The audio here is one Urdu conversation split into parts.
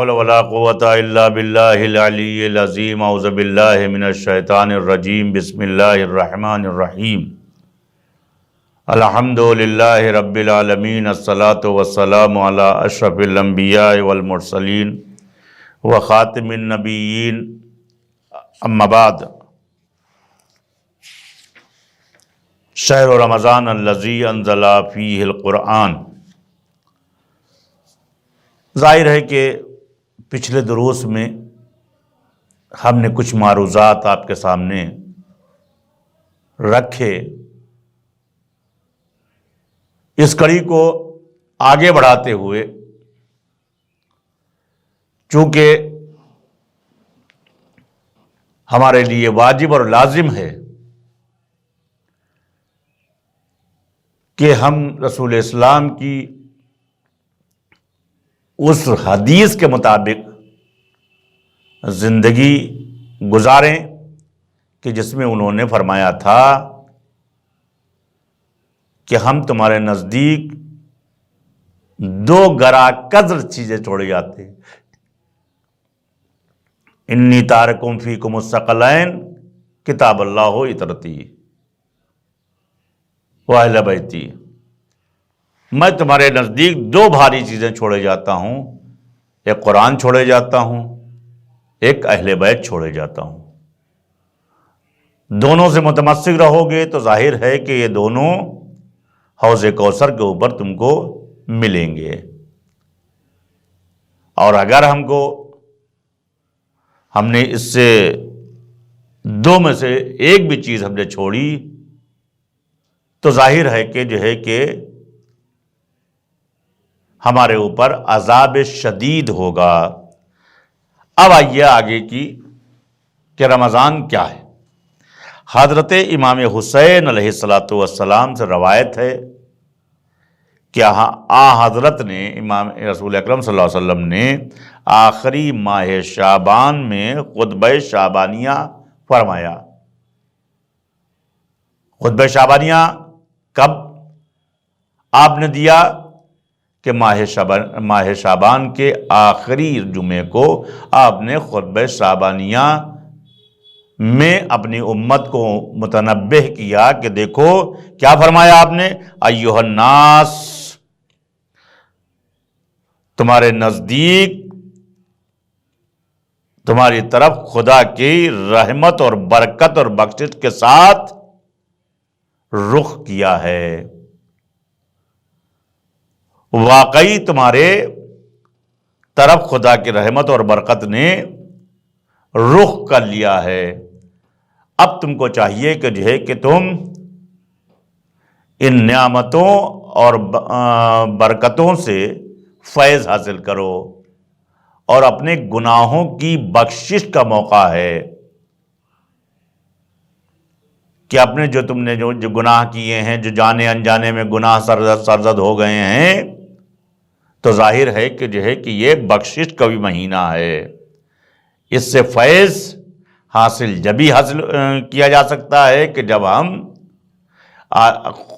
حول ولا قوة الا باللہ العلی العظیم اعوذ باللہ من الشیطان الرجیم بسم اللہ الرحمن الرحیم الحمد للہ رب العالمین الصلاة والسلام علی اشرف الانبیاء والمرسلین وخاتم النبیین اما بعد شہر رمضان الذی انزل فیہ القرآن۔ ظاہر ہے کہ پچھلے دروس میں ہم نے کچھ معروضات آپ کے سامنے رکھے۔ اس کڑی کو آگے بڑھاتے ہوئے چونکہ ہمارے لیے واجب اور لازم ہے کہ ہم رسول اسلام کی اس حدیث کے مطابق زندگی گزاریں کہ جس میں انہوں نے فرمایا تھا کہ ہم تمہارے نزدیک دو گرا قدر چیزیں چھوڑے جاتے ہیں، انی تارکم فیکم الثقلین کتاب اللہ و اطرتی و اہل بیتی۔ میں تمہارے نزدیک دو بھاری چیزیں چھوڑے جاتا ہوں، ایک قرآن چھوڑے جاتا ہوں، ایک اہل بیت چھوڑے جاتا ہوں۔ دونوں سے متمسک رہو گے تو ظاہر ہے کہ یہ دونوں حوض کوثر کے اوپر تم کو ملیں گے، اور اگر ہم نے اس سے دو میں سے ایک بھی چیز ہم نے چھوڑی تو ظاہر ہے کہ ہمارے اوپر عذاب شدید ہوگا۔ اب آئیے آگے کی کہ رمضان کیا ہے۔ حضرت امام حسین علیہ السلام سے روایت ہے کہ حضرت نے امام رسول اکرم صلی اللہ علیہ وسلم نے آخری ماہ شعبان میں خطبہ شعبانیہ فرمایا۔ خطبہ شعبانیہ کب آپ نے دیا؟ کہ ماہ شعبان کے آخری جمعے کو آپ نے خطبہ شعبانیہ میں اپنی امت کو متنبہ کیا کہ دیکھو کیا فرمایا آپ نے، ایھا الناس، تمہارے نزدیک تمہاری طرف خدا کی رحمت اور برکت اور بخشش کے ساتھ رخ کیا ہے۔ واقعی تمہارے طرف خدا کی رحمت اور برکت نے رخ کر لیا ہے۔ اب تم کو چاہیے کہ تم ان نعمتوں اور برکتوں سے فیض حاصل کرو، اور اپنے گناہوں کی بخشش کا موقع ہے کہ اپنے تم نے جو گناہ کیے ہیں، جو جانے انجانے میں گناہ سرزد ہو گئے ہیں، تو ظاہر ہے کہ یہ بخشش کا بھی مہینہ ہے۔ اس سے فیض جبھی حاصل کیا جا سکتا ہے کہ جب ہم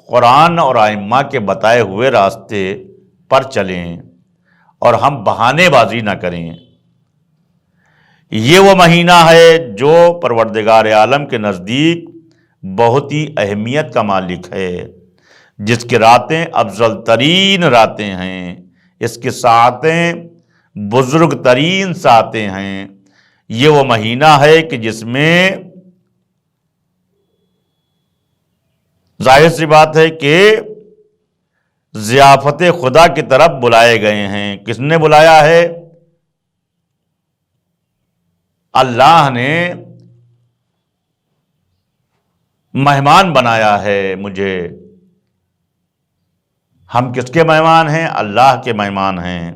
قرآن اور ائمہ کے بتائے ہوئے راستے پر چلیں اور ہم بہانے بازی نہ کریں۔ یہ وہ مہینہ ہے جو پروردگار عالم کے نزدیک بہت ہی اہمیت کا مالک ہے، جس کی راتیں افضل ترین راتیں ہیں، اس کی ساعتیں بزرگ ترین ساعتیں ہیں۔ یہ وہ مہینہ ہے کہ جس میں ظاہر سی بات ہے کہ ضیافت خدا کی طرف بلائے گئے ہیں۔ کس نے بلایا ہے؟ اللہ نے مہمان بنایا ہے مجھے۔ ہم کس کے مہمان ہیں؟ اللہ کے مہمان ہیں،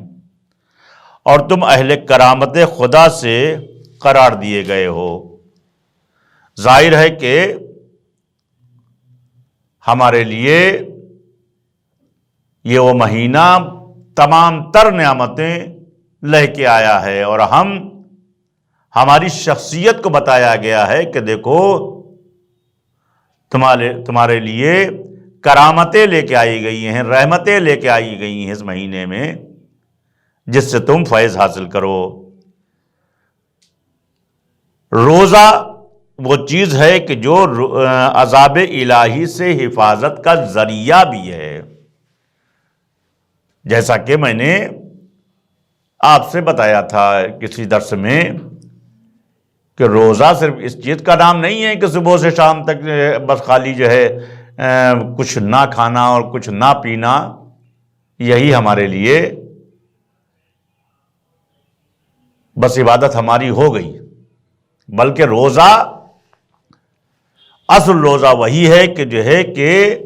اور تم اہل کرامت خدا سے قرار دیے گئے ہو۔ ظاہر ہے کہ ہمارے لیے یہ وہ مہینہ تمام تر نعمتیں لے کے آیا ہے، اور ہماری شخصیت کو بتایا گیا ہے کہ دیکھو تمہارے لیے کرامتیں لے کے آئی گئی ہیں، رحمتیں لے کے آئی گئی ہیں اس مہینے میں، جس سے تم فیض حاصل کرو۔ روزہ وہ چیز ہے کہ جو عذاب الہی سے حفاظت کا ذریعہ بھی ہے، جیسا کہ میں نے آپ سے بتایا تھا کسی درس میں کہ روزہ صرف اس چیز کا نام نہیں ہے کہ صبح سے شام تک بس خالی جو ہے کچھ نہ کھانا اور کچھ نہ پینا، یہی ہمارے لیے بس عبادت ہماری ہو گئی، بلکہ روزہ، اصل روزہ وہی ہے کہ جو ہے کہ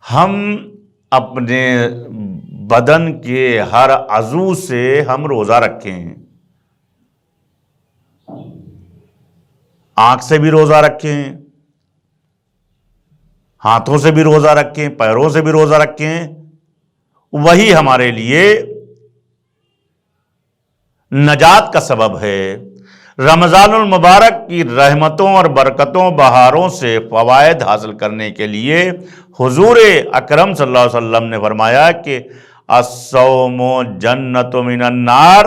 ہم اپنے بدن کے ہر عضو سے ہم روزہ رکھیں، آنکھ سے بھی روزہ رکھیں، ہاتھوں سے بھی روزہ رکھیں، پیروں سے بھی روزہ رکھیں، وہی ہمارے لیے نجات کا سبب ہے۔ رمضان المبارک کی رحمتوں اور برکتوں، بہاروں سے فوائد حاصل کرنے کے لیے حضور اکرم صلی اللہ علیہ وسلم نے فرمایا کہ الصوم جنت من النار،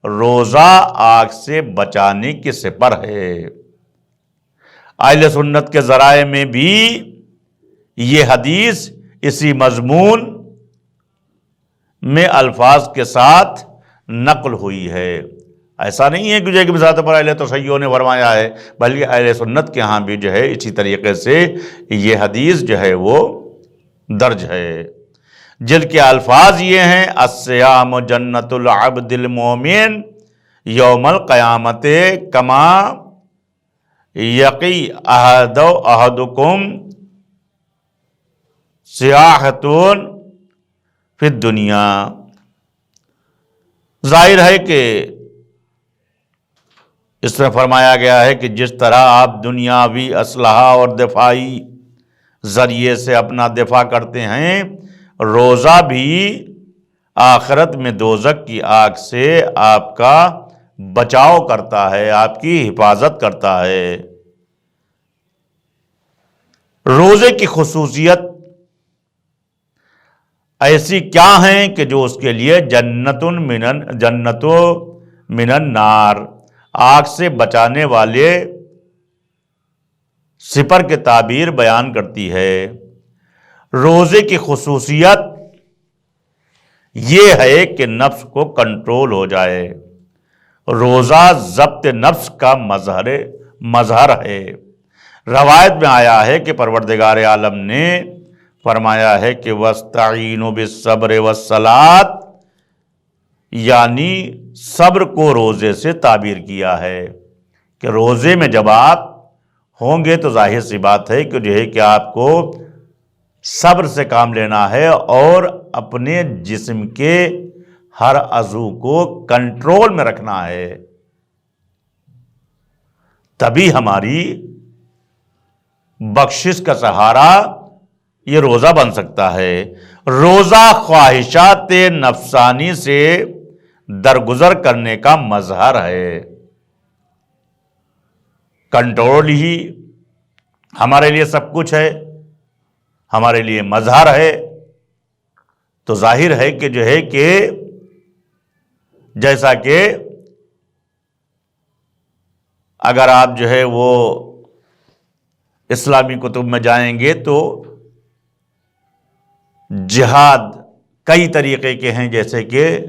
روزہ آگ سے بچانے کی سپر ہے۔ اہل سنت کے ذرائع میں بھی یہ حدیث اسی مضمون میں الفاظ کے ساتھ نقل ہوئی ہے۔ ایسا نہیں ہے کہ جو بذات پر اہل تشیع نے فرمایا ہے، بلکہ اہل سنت کے ہاں بھی جو ہے اسی طریقے سے یہ حدیث جو ہے وہ درج ہے، جن کے الفاظ یہ ہیں: الصیام جنت العبد المومن یوم القیامت کما یقی احدکم سیاحتون فی الدنیا۔ ظاہر ہے کہ اس میں فرمایا گیا ہے کہ جس طرح آپ دنیاوی اسلحہ اور دفاعی ذریعے سے اپنا دفاع کرتے ہیں، روزہ بھی آخرت میں دوزخ کی آگ سے آپ کا بچاؤ کرتا ہے، آپ کی حفاظت کرتا ہے۔ روزے کی خصوصیت ایسی کیا ہیں کہ جو اس کے لیے جنت من النار، آگ سے بچانے والے سپر کے تعبیر بیان کرتی ہے۔ روزے کی خصوصیت یہ ہے کہ نفس کو کنٹرول ہو جائے۔ روزہ ضبط نفس کا مظہر ہے۔ روایت میں آیا ہے کہ پروردگار عالم نے فرمایا ہے کہ وَاسْتَعِینُوا بِالصَّبْرِ وَالصَّلَاةِ، یعنی صبر کو روزے سے تعبیر کیا ہے کہ روزے میں جب آپ ہوں گے تو ظاہر سی بات ہے کہ جو ہے کہ آپ کو صبر سے کام لینا ہے اور اپنے جسم کے ہر عضو کو کنٹرول میں رکھنا ہے، تبھی ہماری بخشش کا سہارا یہ روزہ بن سکتا ہے۔ روزہ خواہشات نفسانی سے درگزر کرنے کا مظہر ہے۔ کنٹرول ہی ہمارے لیے سب کچھ ہے، ہمارے لیے مظہر ہے، تو ظاہر ہے کہ جو ہے کہ جیسا کہ اگر آپ جو ہے وہ اسلامی کتب میں جائیں گے تو جہاد کئی طریقے کے ہیں، جیسے کہ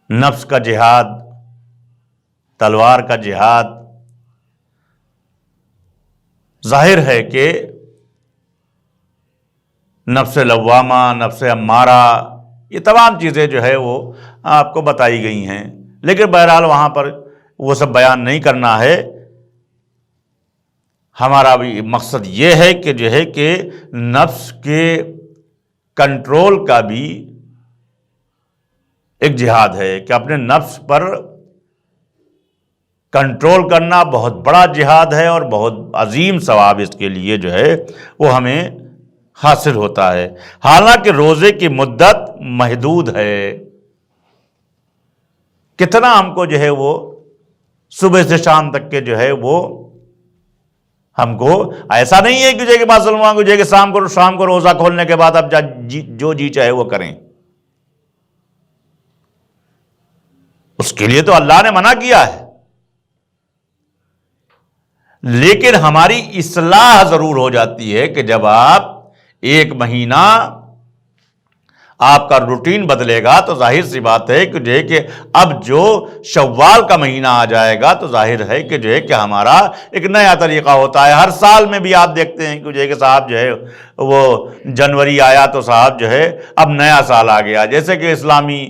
نفس کا جہاد، تلوار کا جہاد۔ ظاہر ہے کہ نفس لوامہ، نفس امارہ، یہ تمام چیزیں جو ہے وہ آپ کو بتائی گئی ہیں، لیکن بہرحال وہاں پر وہ سب بیان نہیں کرنا ہے۔ ہمارا بھی مقصد یہ ہے کہ جو ہے کہ نفس کے کنٹرول کا بھی ایک جہاد ہے، کہ اپنے نفس پر کنٹرول کرنا بہت بڑا جہاد ہے اور بہت عظیم ثواب اس کے لیے جو ہے وہ ہمیں حاصل ہوتا ہے۔ حالانکہ روزے کی مدت محدود ہے، کتنا ہم کو جو ہے وہ صبح سے شام تک کے جو ہے وہ ہم کو ایسا نہیں ہے کہ کہ مسلمان کو جو کہ شام کو روزہ کھولنے کے بعد اب جو جی چاہے وہ کریں۔ اس کے لیے تو اللہ نے منع کیا ہے، لیکن ہماری اصلاح ضرور ہو جاتی ہے کہ جب آپ ایک مہینہ آپ کا روٹین بدلے گا تو ظاہر سی بات ہے کہ اب جو شوال کا مہینہ آ جائے گا تو ظاہر ہے کہ ہمارا ایک نیا طریقہ ہوتا ہے۔ ہر سال میں بھی آپ دیکھتے ہیں کہ صاحب وہ جنوری آیا تو صاحب اب نیا سال آ گیا، جیسے کہ اسلامی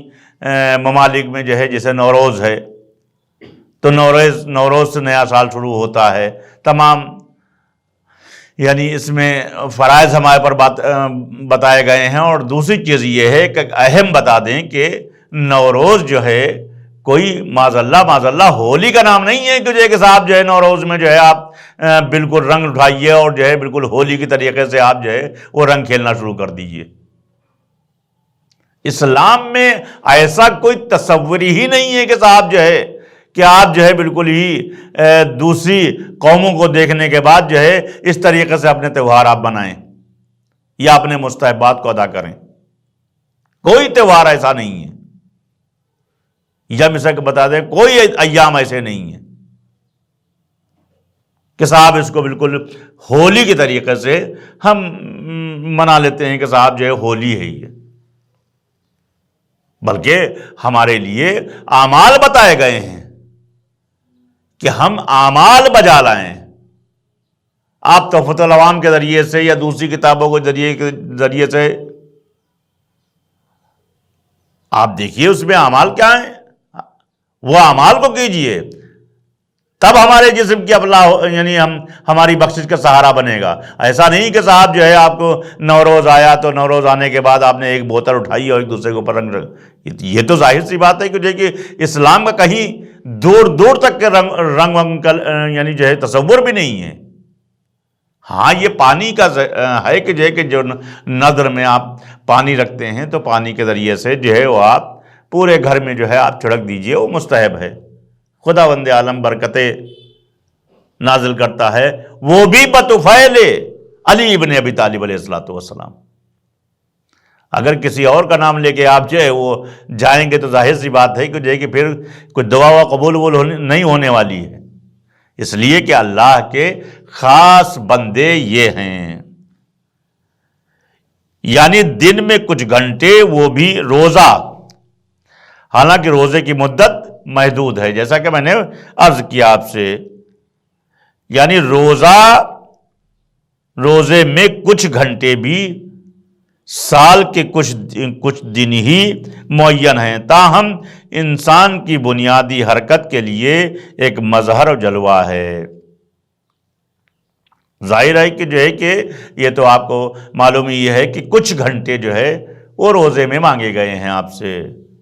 ممالک میں جیسے نوروز ہے تو نوروز سے نیا سال شروع ہوتا ہے۔ تمام یعنی اس میں فرائض ہمارے پر بتائے گئے ہیں، اور دوسری چیز یہ ہے کہ اہم بتا دیں کہ نوروز کوئی معاذ اللہ ہولی کا نام نہیں ہے کہ صاحب نوروز میں آپ بالکل رنگ اٹھائیے اور بالکل ہولی کی طریقے سے آپ وہ رنگ کھیلنا شروع کر دیجئے۔ اسلام میں ایسا کوئی تصور ہی نہیں ہے کہ صاحب کہ آپ بالکل ہی دوسری قوموں کو دیکھنے کے بعد اس طریقے سے اپنے تہوار آپ بنائیں یا اپنے مستحبات کو ادا کریں۔ کوئی تہوار ایسا نہیں ہے، یا مثال بتا دیں کوئی ایام ایسے نہیں ہیں کہ صاحب اس کو بالکل ہولی کے طریقے سے ہم منا لیتے ہیں کہ صاحب ہولی ہے یہ، بلکہ ہمارے لیے اعمال بتائے گئے ہیں کہ ہم اعمال بجا لائیں۔ آپ تحفۃ العوام کے ذریعے سے یا دوسری کتابوں کے ذریعے سے آپ دیکھیے اس میں اعمال کیا ہیں، وہ اعمال کو کیجئے، تب ہمارے جسم کی افلاح یعنی ہماری بخشش کا سہارا بنے گا۔ ایسا نہیں کہ صاحب آپ کو نوروز آیا تو نوروز آنے کے بعد آپ نے ایک بوتل اٹھائی اور ایک دوسرے کے اوپر رنگ، یہ تو ظاہر سی بات ہے کہ اسلام کا کہیں دور دور تک کے رنگ کا یعنی تصور بھی نہیں ہے۔ ہاں یہ پانی کا ہے کہ جو نظر میں آپ پانی رکھتے ہیں تو پانی کے ذریعے سے وہ آپ پورے گھر میں آپ چھڑک دیجئے، وہ مستحب ہے۔ خداوند عالم برکتیں نازل کرتا ہے، وہ بھی بطفیل علی ابن ابی طالب علیہ السلام۔ اگر کسی اور کا نام لے کے آپ وہ جائیں گے تو ظاہر سی بات ہے کہ پھر کوئی دعا قبول نہیں ہونے والی ہے، اس لیے کہ اللہ کے خاص بندے یہ ہیں۔ یعنی دن میں کچھ گھنٹے، وہ بھی روزہ، حالانکہ روزے کی مدت محدود ہے، جیسا کہ میں نے عرض کیا آپ سے، یعنی روزے میں کچھ گھنٹے بھی سال کے کچھ دن ہی معین ہیں، تاہم انسان کی بنیادی حرکت کے لیے ایک مظہر و جلوہ ہے۔ ظاہر ہے کہ یہ تو آپ کو معلوم ہی ہے کہ کچھ گھنٹے وہ روزے میں مانگے گئے ہیں آپ سے،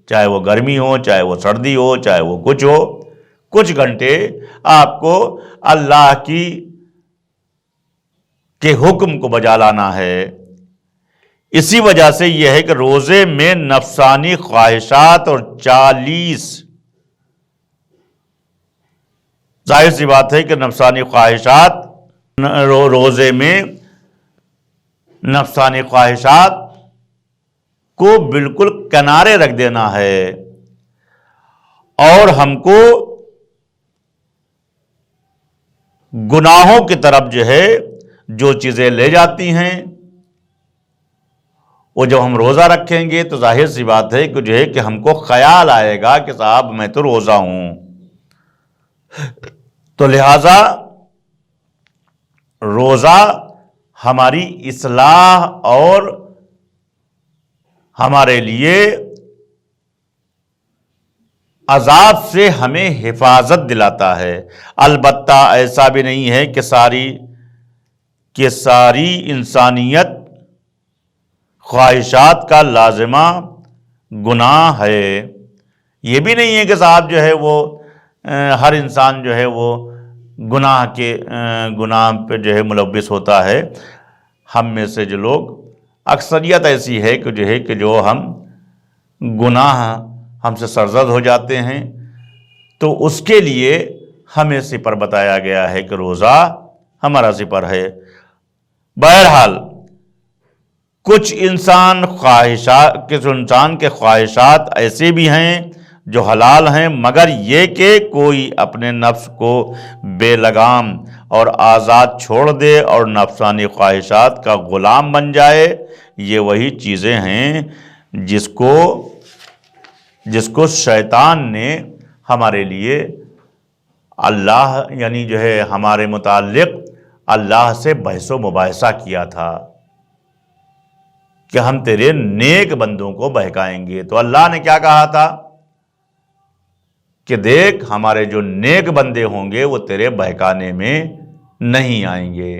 چاہے وہ گرمی ہو، چاہے وہ سردی ہو، چاہے وہ کچھ ہو، کچھ گھنٹے آپ کو اللہ کے حکم کو بجا لانا ہے۔ اسی وجہ سے یہ ہے کہ روزے میں نفسانی خواہشات اور 40 ظاہر سی بات ہے کہ نفسانی خواہشات روزے میں نفسانی خواہشات کو بالکل کنارے رکھ دینا ہے، اور ہم کو گناہوں کی طرف جو چیزیں لے جاتی ہیں وہ جب ہم روزہ رکھیں گے تو ظاہر سی بات ہے کہ ہم کو خیال آئے گا کہ صاحب میں تو روزہ ہوں، تو لہذا روزہ ہماری اصلاح اور ہمارے لیے عذاب سے ہمیں حفاظت دلاتا ہے۔ البتہ ایسا بھی نہیں ہے کہ ساری انسانیت خواہشات کا لازمہ گناہ ہے، یہ بھی نہیں ہے کہ صاحب وہ ہر انسان وہ گناہ پہ ملوث ہوتا ہے۔ ہم میں سے جو لوگ اکثریت ایسی ہے کہ جو ہم گناہ ہم سے سرزد ہو جاتے ہیں، تو اس کے لیے ہمیں سپر بتایا گیا ہے کہ روزہ ہمارا سپر ہے۔ بہرحال کچھ انسان کے خواہشات ایسے بھی ہیں جو حلال ہیں، مگر یہ کہ کوئی اپنے نفس کو بے لگام اور آزاد چھوڑ دے اور نفسانی خواہشات کا غلام بن جائے، یہ وہی چیزیں ہیں جس کو شیطان نے ہمارے لیے اللہ یعنی جو ہے ہمارے متعلق اللہ سے بحث و مباحثہ کیا تھا کہ ہم تیرے نیک بندوں کو بہکائیں گے۔ تو اللہ نے کیا کہا تھا کہ دیکھ ہمارے جو نیک بندے ہوں گے وہ تیرے بہکانے میں نہیں آئیں گے۔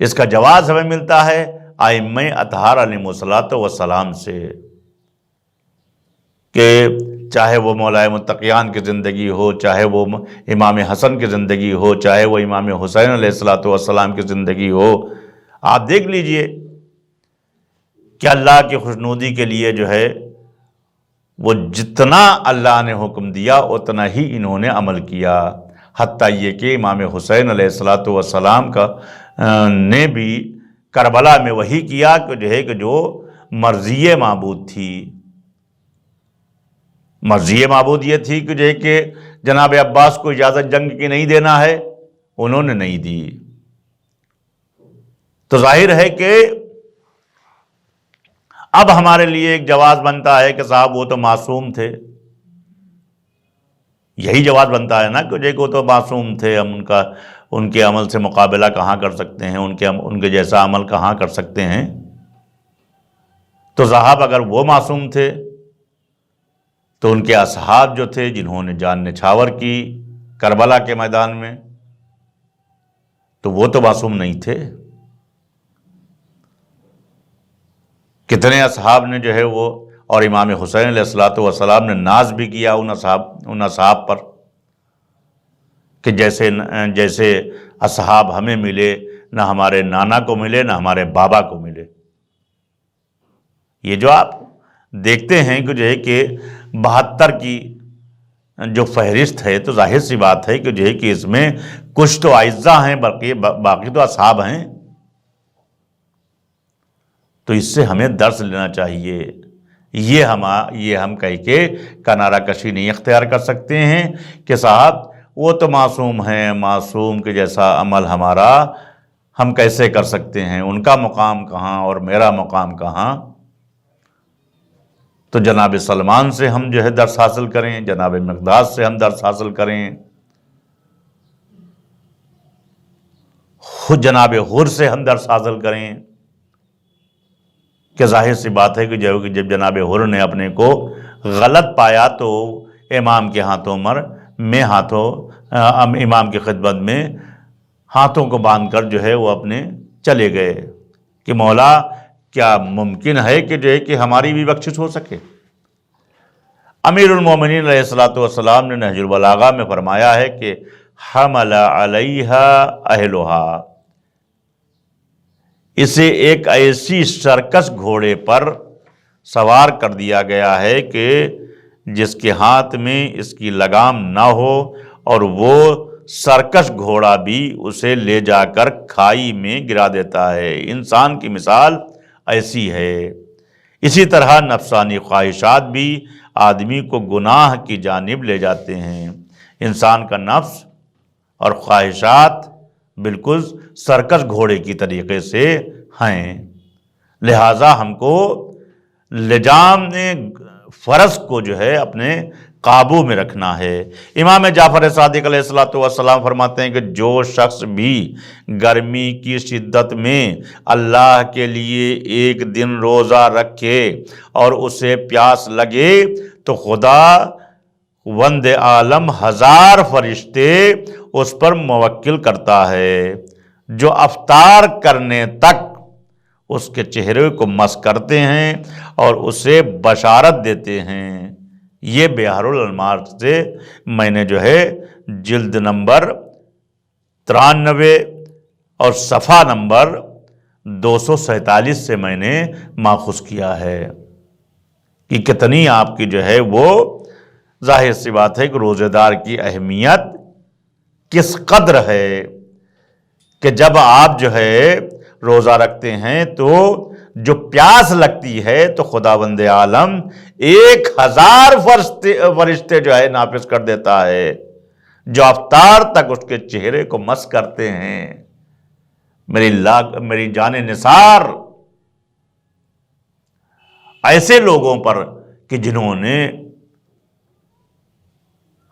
اس کا جواز ہمیں ملتا ہے ائمہ اطہار علیہم الصلوۃ والسلام سے، کہ چاہے وہ مولا متقیان کی زندگی ہو، چاہے وہ امام حسن کی زندگی ہو، چاہے وہ امام حسین علیہ الصلوۃ والسلام کی زندگی ہو، آپ دیکھ لیجئے کہ اللہ کی خوشنودی کے لیے جو ہے وہ جتنا اللہ نے حکم دیا اتنا ہی انہوں نے عمل کیا، حتیٰ یہ کہ امام حسین علیہ الصلوۃ والسلام نے بھی کربلا میں وہی کیا کہ جو مرضی معبود تھی۔ مرضی معبود یہ تھی کہ جناب عباس کو اجازت جنگ کی نہیں دینا ہے، انہوں نے نہیں دی۔ تو ظاہر ہے کہ اب ہمارے لیے ایک جواز بنتا ہے کہ صاحب وہ تو معصوم تھے، یہی جواز بنتا ہے نا کہ وہ تو معصوم تھے، ہم ان کے عمل سے مقابلہ کہاں کر سکتے ہیں، ان کے جیسا عمل کہاں کر سکتے ہیں۔ تو صاحب اگر وہ معصوم تھے تو ان کے اصحاب جو تھے جنہوں نے جان نچھاور کی کربلا کے میدان میں، تو وہ تو معصوم نہیں تھے۔ کتنے اصحاب نے جو ہے وہ، اور امام حسین علیہ الصلوۃ والسلام نے ناز بھی کیا ان اصحاب پر کہ جیسے اصحاب ہمیں ملے، نہ ہمارے نانا کو ملے نہ ہمارے بابا کو ملے۔ یہ جو آپ دیکھتے ہیں کہ جو ہے کہ 72 کی جو فہرست ہے، تو ظاہر سی بات ہے کہ جو ہے کہ اس میں کچھ تو اعزا ہیں، باقی تو اصحاب ہیں۔ تو اس سے ہمیں درس لینا چاہیے۔ یہ ہم کہہ کے کنارہ کشی نہیں اختیار کر سکتے ہیں کہ صاحب وہ تو معصوم ہیں، معصوم کے جیسا عمل ہم کیسے کر سکتے ہیں، ان کا مقام کہاں اور میرا مقام کہاں۔ تو جناب سلمان سے ہم جو ہے درس حاصل کریں، جناب مقداد سے ہم درس حاصل کریں، خود جناب حر سے ہم درس حاصل کریں، کہ ظاہر سی بات ہے کہ جب جناب حر نے اپنے کو غلط پایا تو امام کے ہاتھوں امام کی خدمت میں ہاتھوں کو باندھ کر جو ہے وہ اپنے چلے گئے کہ مولا کیا ممکن ہے کہ جو ہے کہ ہماری بھی بخشش ہو سکے۔ امیر المومنین علیہ الصلوۃ والسلام نے نہج البلاغہ میں فرمایا ہے کہ حمل علیہا اہلہا، اسے ایک ایسی سرکش گھوڑے پر سوار کر دیا گیا ہے کہ جس کے ہاتھ میں اس کی لگام نہ ہو، اور وہ سرکش گھوڑا بھی اسے لے جا کر کھائی میں گرا دیتا ہے۔ انسان کی مثال ایسی ہے۔ اسی طرح نفسانی خواہشات بھی آدمی کو گناہ کی جانب لے جاتے ہیں۔ انسان کا نفس اور خواہشات بالکل سرکش گھوڑے کی طریقے سے ہیں، لہٰذا ہم کو لجام فرض کو جو ہے اپنے قابو میں رکھنا ہے۔ امام جعفر صادق علیہ الصلوۃ والسلام فرماتے ہیں کہ جو شخص بھی گرمی کی شدت میں اللہ کے لیے ایک دن روزہ رکھے اور اسے پیاس لگے تو خدا وند عالم 1000 فرشتے اس پر موکل کرتا ہے، جو افطار کرنے تک اس کے چہرے کو مس کرتے ہیں اور اسے بشارت دیتے ہیں۔ یہ بحر الانوار سے میں نے جو ہے جلد نمبر 93 اور صفحہ نمبر 247 سے میں نے ماخوذ کیا ہے کہ کتنی آپ کی جو ہے وہ ظاہر سی بات ہے کہ روزے دار کی اہمیت کس قدر ہے، کہ جب آپ جو ہے روزہ رکھتے ہیں تو جو پیاس لگتی ہے تو خداوند عالم 1000 فرشتے جو ہے نافذ کر دیتا ہے، جو افطار تک اس کے چہرے کو مس کرتے ہیں۔ میری جان نثار، ایسے لوگوں پر کہ جنہوں نے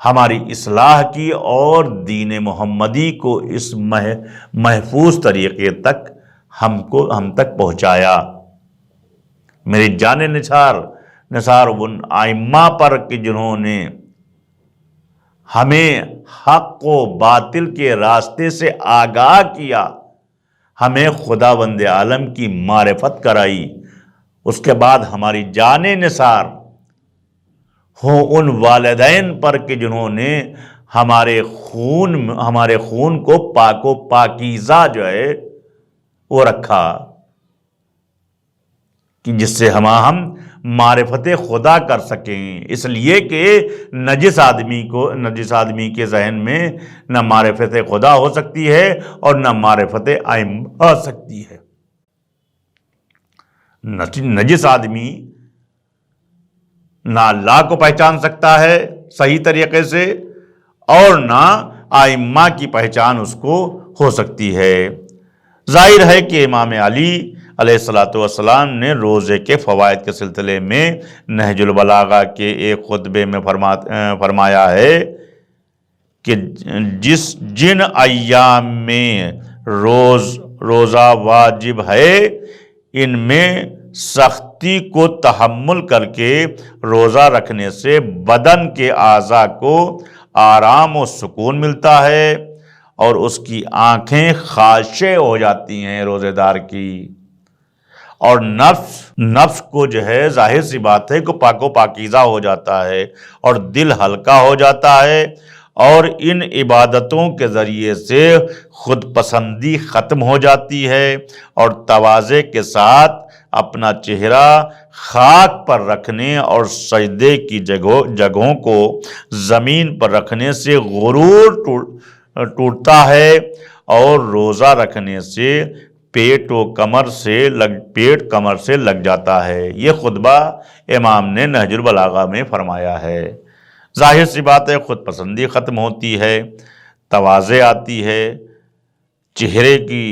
ہماری اصلاح کی اور دین محمدی کو اس محفوظ طریقے تک ہم تک پہنچایا۔ میری جان نثار ان ائمہ پر کہ جنہوں نے ہمیں حق و باطل کے راستے سے آگاہ کیا، ہمیں خداوند عالم کی معرفت کرائی۔ اس کے بعد ہماری جان نثار ہوں ان والدین پر کہ جنہوں نے ہمارے خون کو پاک و پاکیزہ جو ہے وہ رکھا، کہ جس سے ہم معرفت خدا کر سکیں، اس لیے کہ نجس آدمی کے ذہن میں نہ معرفت خدا ہو سکتی ہے اور نہ معرفت ائمہ آ سکتی ہے۔ نجس آدمی نہ اللہ کو پہچان سکتا ہے صحیح طریقے سے، اور نہ ائمہ کی پہچان اس کو ہو سکتی ہے۔ ظاہر ہے کہ امام علی علیہ السلام نے روزے کے فوائد کے سلسلے میں نہج البلاغہ کے ایک خطبے میں فرمایا ہے کہ جن ایام میں روزہ واجب ہے، ان میں سختی کو تحمل کر کے روزہ رکھنے سے بدن کے اعضاء کو آرام و سکون ملتا ہے، اور اس کی آنکھیں خاشع ہو جاتی ہیں روزے دار کی، اور نفس کو جو ہے ظاہر سی بات ہے کہ پاک و پاکیزہ ہو جاتا ہے، اور دل ہلکا ہو جاتا ہے، اور ان عبادتوں کے ذریعے سے خود پسندی ختم ہو جاتی ہے، اور تواضع کے ساتھ اپنا چہرہ خاک پر رکھنے اور سجدے کی جگہوں کو زمین پر رکھنے سے غرور ٹوٹتا ہے، اور روزہ رکھنے سے پیٹ کمر سے لگ جاتا ہے۔ یہ خطبہ امام نے نہج البلاغہ میں فرمایا ہے۔ ظاہر سی بات ہے، خود پسندی ختم ہوتی ہے، تواضع آتی ہے، چہرے کی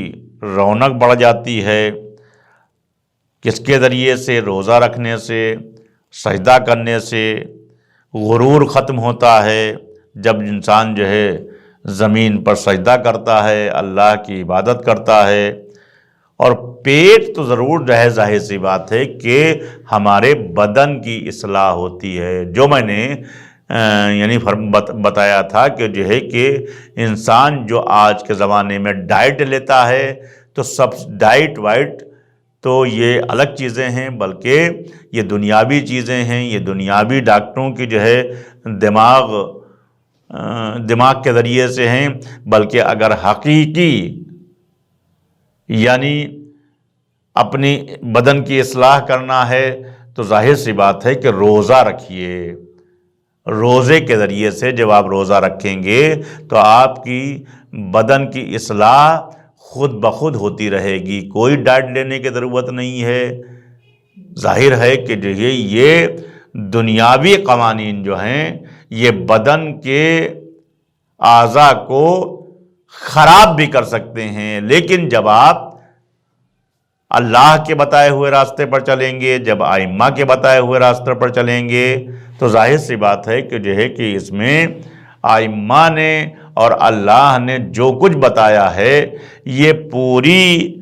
رونق بڑھ جاتی ہے، کس کے ذریعے سے؟ روزہ رکھنے سے، سجدہ کرنے سے۔ غرور ختم ہوتا ہے جب انسان جو ہے زمین پر سجدہ کرتا ہے، اللہ کی عبادت کرتا ہے، اور پیٹ تو ضرور جو ہے ظاہر سی بات ہے کہ ہمارے بدن کی اصلاح ہوتی ہے، جو میں نے بتایا تھا کہ جو ہے کہ انسان جو آج کے زمانے میں ڈائٹ لیتا ہے، تو سب ڈائٹ وائٹ تو یہ الگ چیزیں ہیں، بلکہ یہ دنیاوی چیزیں ہیں، یہ دنیاوی ڈاکٹروں کی جو ہے دماغ کے ذریعے سے ہیں، بلکہ اگر حقیقی یعنی اپنی بدن کی اصلاح کرنا ہے تو ظاہر سی بات ہے کہ روزہ رکھیے۔ روزے کے ذریعے سے جب آپ روزہ رکھیں گے تو آپ کی بدن کی اصلاح خود بخود ہوتی رہے گی، کوئی ڈائٹ لینے کی ضرورت نہیں ہے۔ ظاہر ہے کہ جو یہ دنیاوی قوانین جو ہیں یہ بدن کے اعضاء کو خراب بھی کر سکتے ہیں، لیکن جب آپ اللہ کے بتائے ہوئے راستے پر چلیں گے، جب ائمہ کے بتائے ہوئے راستے پر چلیں گے، تو ظاہر سی بات ہے کہ جو ہے کہ اس میں ائمہ نے اور اللہ نے جو کچھ بتایا ہے یہ پوری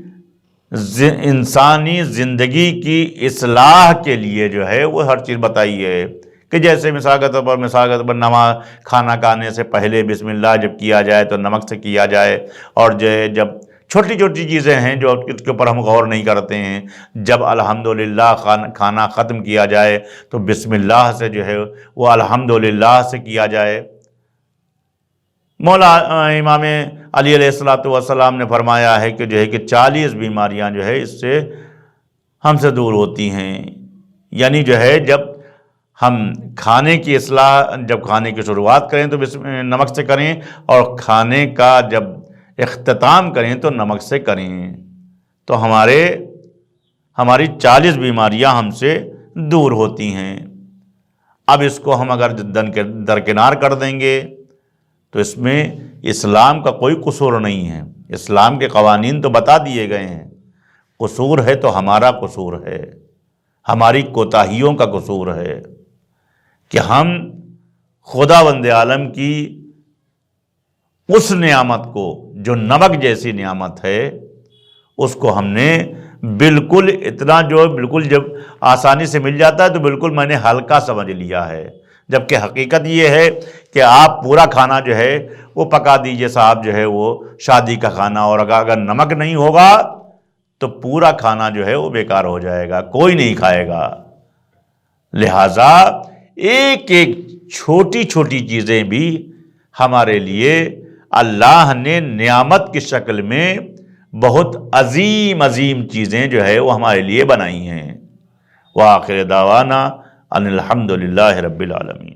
انسانی زندگی کی اصلاح کے لیے جو ہے وہ ہر چیز بتائی ہے، کہ جیسے مثال کے طور پر نماز کھانا کھانے سے پہلے بسم اللہ جب کیا جائے تو نمک سے کیا جائے، اور جب چھوٹی چھوٹی چیزیں ہیں جو اس کے اوپر ہم غور نہیں کرتے ہیں، جب الحمدللہ کھانا ختم کیا جائے تو بسم اللہ سے جو ہے وہ الحمدللہ سے کیا جائے۔ مولا امام علی علیہ السلام نے فرمایا ہے کہ جو ہے کہ 40 بیماریاں جو ہے اس سے ہم سے دور ہوتی ہیں، یعنی جو ہے جب ہم کھانے کی اصلاح، جب کھانے کی شروعات کریں تو نمک سے کریں، اور کھانے کا جب اختتام کریں تو نمک سے کریں، تو ہماری 40 بیماریاں ہم سے دور ہوتی ہیں۔ اب اس کو ہم اگر درکنار کر دیں گے تو اس میں اسلام کا کوئی قصور نہیں ہے، اسلام کے قوانین تو بتا دیے گئے ہیں، قصور ہے تو ہمارا قصور ہے، ہماری کوتاہیوں کا قصور ہے کہ ہم خداوند عالم کی اس نعمت کو جو نمک جیسی نعمت ہے اس کو ہم نے بالکل اتنا جو بالکل جب آسانی سے مل جاتا ہے تو بالکل میں نے ہلکا سمجھ لیا ہے، جبکہ حقیقت یہ ہے کہ آپ پورا کھانا جو ہے وہ پکا دیجئے صاحب، جو ہے وہ شادی کا کھانا، اور اگر نمک نہیں ہوگا تو پورا کھانا جو ہے وہ بیکار ہو جائے گا، کوئی نہیں کھائے گا۔ لہٰذا ایک ایک چھوٹی چھوٹی چیزیں بھی ہمارے لیے اللہ نے نعمت کی شکل میں بہت عظیم عظیم چیزیں جو ہے وہ ہمارے لیے بنائی ہیں۔ وآخر دعوانا ان الحمد للہ رب العالمین۔